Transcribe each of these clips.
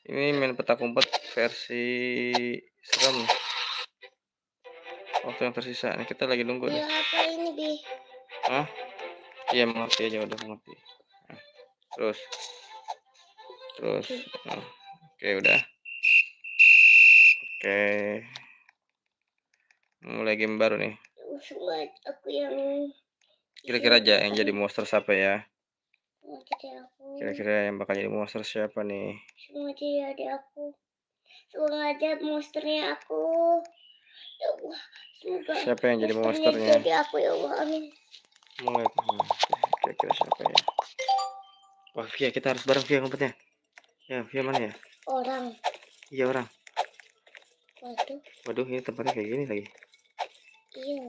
Ini main petak umpet versi serem. Waktu yang tersisa. Nih kita lagi nunggu Iya, nih. apa ini, Bi? Hah? Iya mengerti aja udah mengerti. Nah, terus. Nah, oke udah. Oke. Mulai game baru nih. Usung aku yang Kira-kira aja yang jadi monster siapa ya? mau jadi aku. Kira-kira yang bakal jadi monster siapa nih? Semua jadi adik aku. Sengaja monsternya aku. Ya Allah, semoga Siapa yang jadi monsternya monsternya? jadi aku ya Allah, amin. Mulai. Kira-kira siapa ya? Wah, Via, kita harus bareng Via ngumpetnya. Ya, Via mana ya? Orang. Iya orang. Waduh. Waduh, ini tempatnya kayak gini lagi. Iya.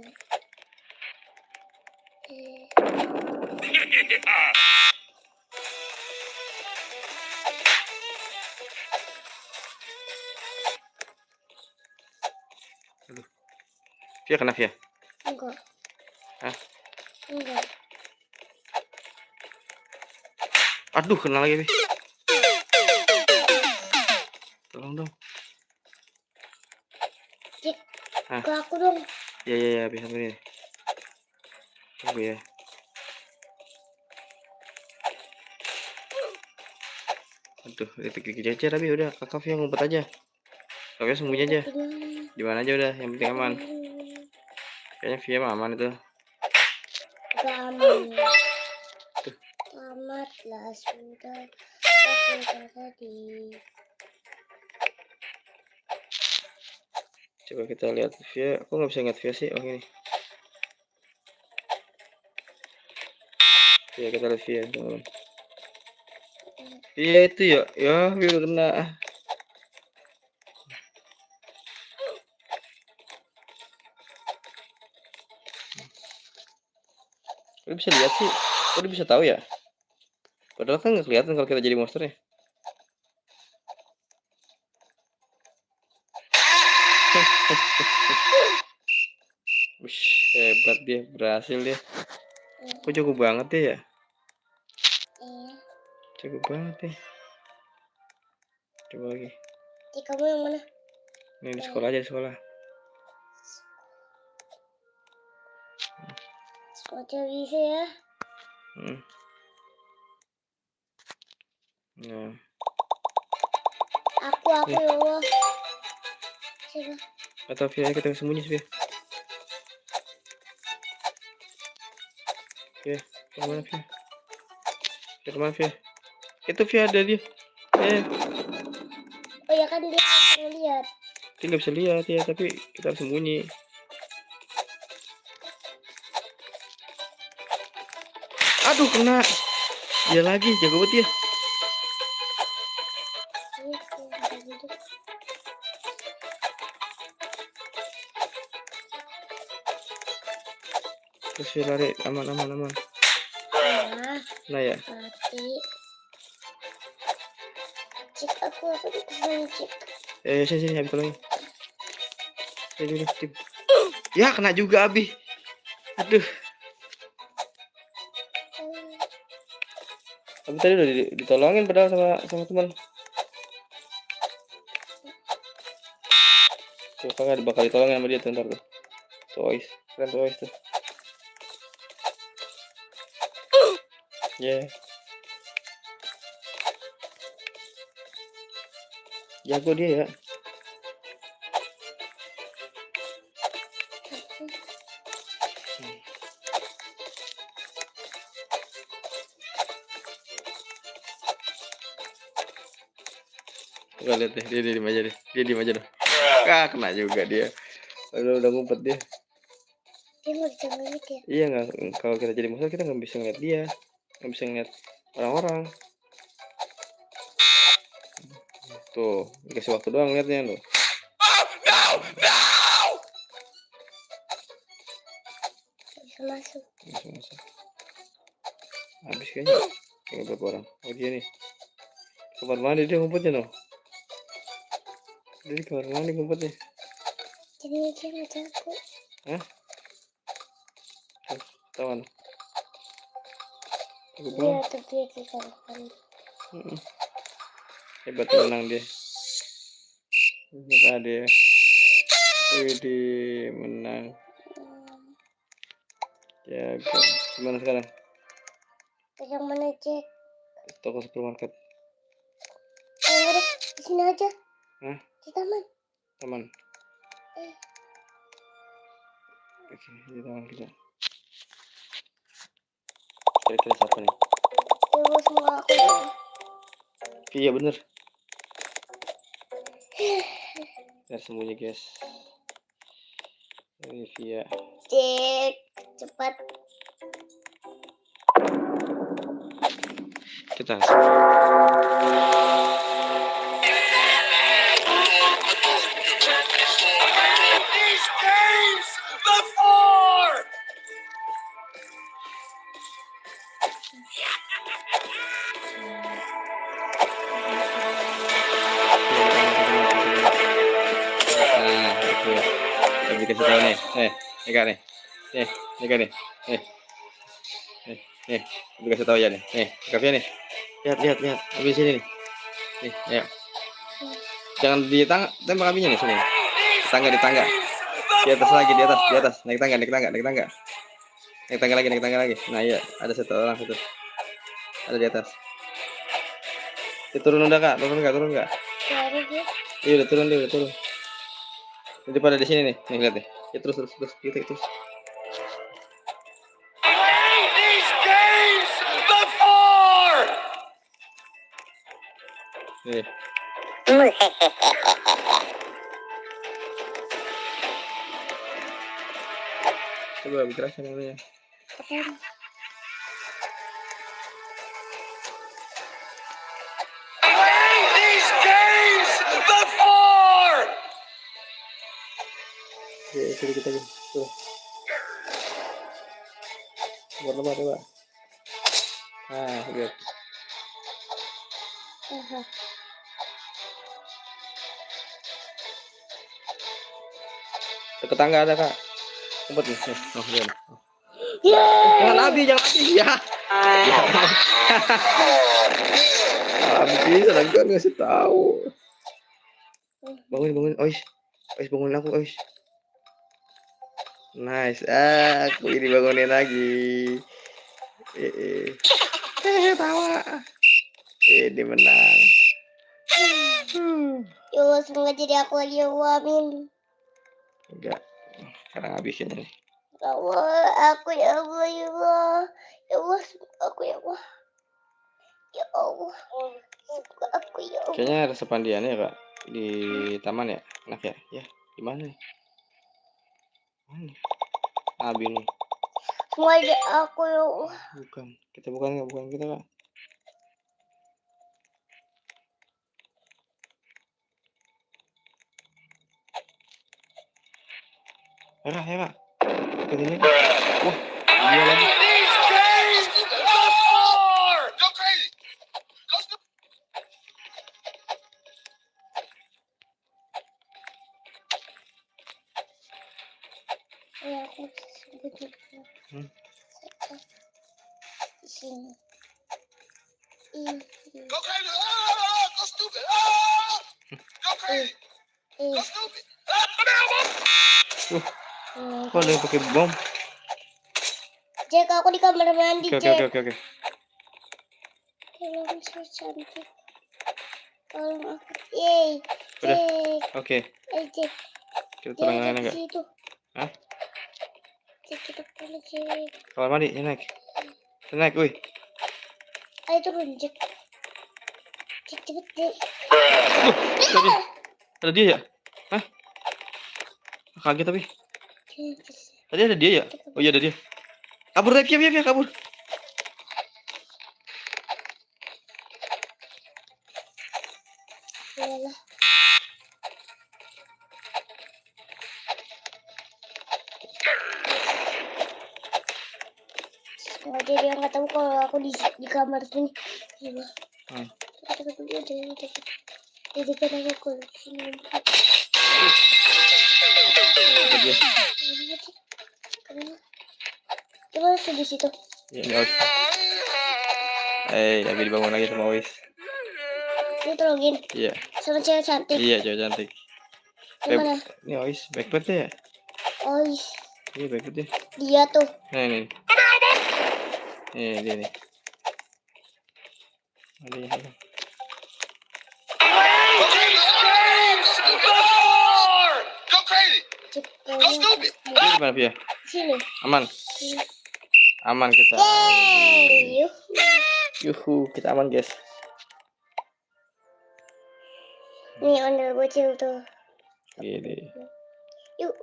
Aduh. Via kena Via? Enggak. Hah? Enggak. Aduh, kena lagi Via. Tolong dong. Cik, ke aku dong. Ya, bisa begini. Tunggu ya. Aduh, itu gigi aja tapi udah kakak Via ngumpet aja. Kakak sembunyi aja. Di mana aja udah, yang penting aman. Kayaknya Via mah aman itu. Gak aman. Tamatlah sudah tadi. Coba kita lihat Via. Aku nggak bisa ngeliat Via sih. Oh ini. Ya kita lihat Via teman-teman. Iya itu ya. Ya Via udah kena. Lu bisa lihat sih. Kok dia bisa tahu ya? Padahal kan nggak kelihatan kalau kita jadi monsternya. Wih, hebat dia, berhasil dia. Kok jago banget dia ya? Jago banget ya. Coba lagi. Kamu yang mana? Ini di sekolah aja, di sekolah. Sekolah bisa ya. Nah. Aku ya Allah. Siapa? Atau Via kita sembunyi Via. Via, kemana Via? Via kemana Via? Itu Via ada dia. Oh ya kan dia bisa lihat. Dia nggak bisa lihat ya, tapi kita harus sembunyi. Aduh kena. Dia lagi jago banget ya. Terus Via lari aman. Nah ya. Mati. Cik aku dikesan cik. Sini habis tolongin. Sini. Ya kena juga Abi. Aduh. Tapi tadi udah ditolongin padahal sama teman. Tuh kakak bakal ditolongin sama dia tuh ntar tuh. Toys, keren Toys tuh. Ya. Jago dia ya. Gak lihat deh, dia diem aja deh. Dia diem aja deh. Kena juga dia. Udah ngumpet dia. Dia mau bisa ngeliat ya? Iya nggak, kalau kita jadi musuh kita nggak bisa ngeliat dia, nggak bisa ngeliat orang-orang. Tuh, dikasih waktu doang ngeliatnya loh. Bisa masuk. Habis kayaknya. Kayak berapa orang? Oh dia nih. Kamar mandi dia ngumpetnya loh. Dia di kamar mandi ngumpetnya. Jadi dia nggak jago. Hah? Tawan. Iya, tapi dia di kamar mandi. Hebat, menang dia. Hebat dia. Widih, menang. Jago. Gimana sekarang? Yang mana, Cek? Toko supermarket. Yang ada di sini aja. Hah? Di taman. Taman. Oke, di taman kita. Kira-kira siapa nih? Ibu semua aku ya. Iya bener. Biar sembunyi guys. Ini Via. Cek, cepat. Kita. These games before. Nah, oke. Kita dikasih tahu nih. Nika nih. Nika nih. Nih. Dikasih tahu aja nih. Nika Via nih. Lihat. Ambil sini nih. Nih, ayo. Jangan di tembak apinya nih sini. Di tangga. Di atas lagi, di atas. Naik tangga. Naik tangga lagi. Nah, iya, ada satu orang situ. Ada di atas. Turun udah, Kak. Turun enggak? Baru dia. Iya, udah turun. Jadi pada di sini nih. Nih, lihat deh. Ya, terus. Gitu, terus. These games before. Nih. Coba bikin aja namanya. Kapan? These games before. Ya, sedikit aja. Tuh. Coba. Nah, lihat. Aha. Dekat tangga ada, Kak. Tempat nih. Oh, lihat. Yeay. Jangan Abi. Ya. Abi sedang kan ngasih tahu. Bangun. Ois, bangun aku, Ois. Nice. Aku ini bangunin lagi. Tawa. Ini menang. Ya Allah, semoga jadi aku lagi ya Allah, amin. Enggak. Sekarang habisin nih. Ya Allah, aku ya Allah, ya Allah. Ya Allah, semoga aku ya Allah. Ya Allah, semoga aku ya Allah. Kayaknya ada sepandiannya ya, Kak. Di taman ya? Enak ya? Ya, gimana nih? Mana? Abi nih. Semoga jadi aku ya Allah. Bukan. Bukan kita, Kak. Hera. Ke sini. Wah, dia lagi. These games before. Go crazy. Go stupid. Ya, aku sembunyi di sini. Go crazy. Go stupid. Go crazy. Go stupid. Kok ada yang pakai bom? Jack, aku di kamar mandi, Jack. Oke. Tolong, saya cantik. Tolong aku. Yeay, Udah. Jack. Oke. Jack. Kita Jack, tenang di enggak? situ. Hah? Jack, kita pulang, Jack. Kamar mandi, naik, wih. Ayo turun, Jack. Jack, cepet, Jack. Ada dia ya? Hah? Kaget tapi. Jack. Tadi ada dia ya? Oh iya, ada dia. Kabur, Via, kabur. Yalah. Sengaja dia nggak tahu kalau aku di kamar sini. Yalah. Cepet dulu, Jack. Jadi kan aku ke sini. Ada dia. Coba di situ. Ya, enggak usah. Abi dibangun lagi sama Ois. Ditolongin Iya. sama cewek cantik. Iya, cewek cantik. Gimana? Ini Ois, backpack ya? Oh, Iya, backpack ya. dia tuh. Nah, ini. Dia nih. Ini. Go crazy. Go stupid. Ini gimana, Via? Sini. Aman? Sini. Aman kita. Yeay. Yuhu, kita aman, guys. Nih ondel bocil tuh. Gini. Yuk.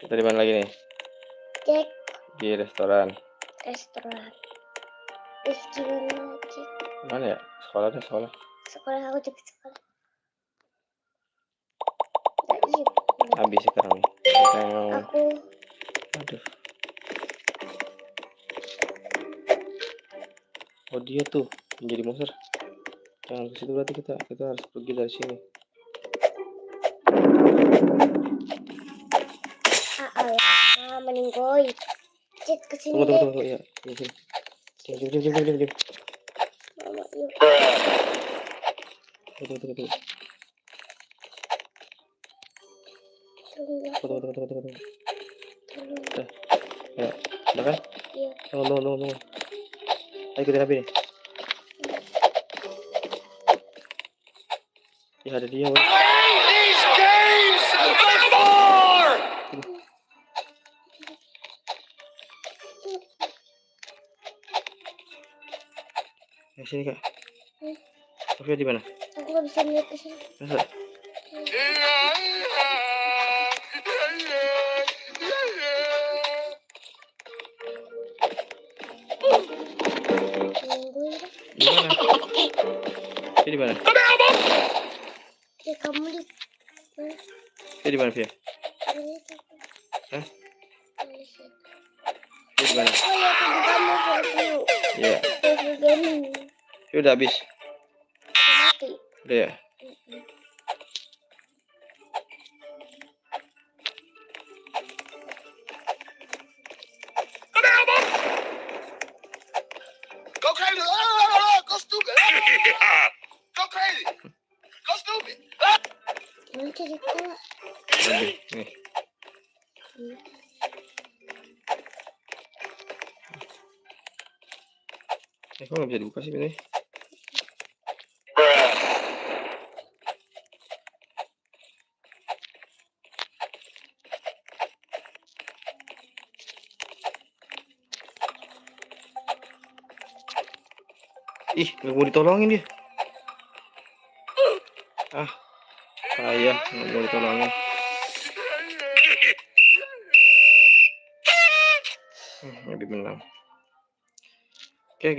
Kita di mana lagi nih? Cek Di restoran. restoran. Terus gimana lagi? Mana ya? Sekolah deh, sekolah. Sekolah aku juga sekolah. Nah, iya. Habis sekarang nih. Kita mau... Aku Aduh. Oh, dia tuh menjadi monster. Jangan ke situ, berarti kita harus pergi dari sini. meninggoy. Cek kesini deh. Tunggu, ya. Diam. Mama, yuk. Tunggu. Tunggu. Ya, udah kan? Iya. Tunggu. Ayo ikutin Abi nih. Ya, ada dia, weh. These games before. Yang sini, Kak. Sofia di mana? Aku gak bisa lihat kesini. Masa? Meninggoy. Di mana? Dia di mana? Cek kamu di. Dia di mana, Via? Hah? Dia di mana? Oh ya, tadi kamu review. Iya. Review gaming. Dia udah habis. Mati. Udah ya? Go crazy. Go stupid. Go crazy. Go stupid. Gimana cerita? Udah, nih. Kok nggak bisa dibuka sih ini? Ih, nggak mau ditolongin dia. Saya nggak mau ditolongin. Lebih menang.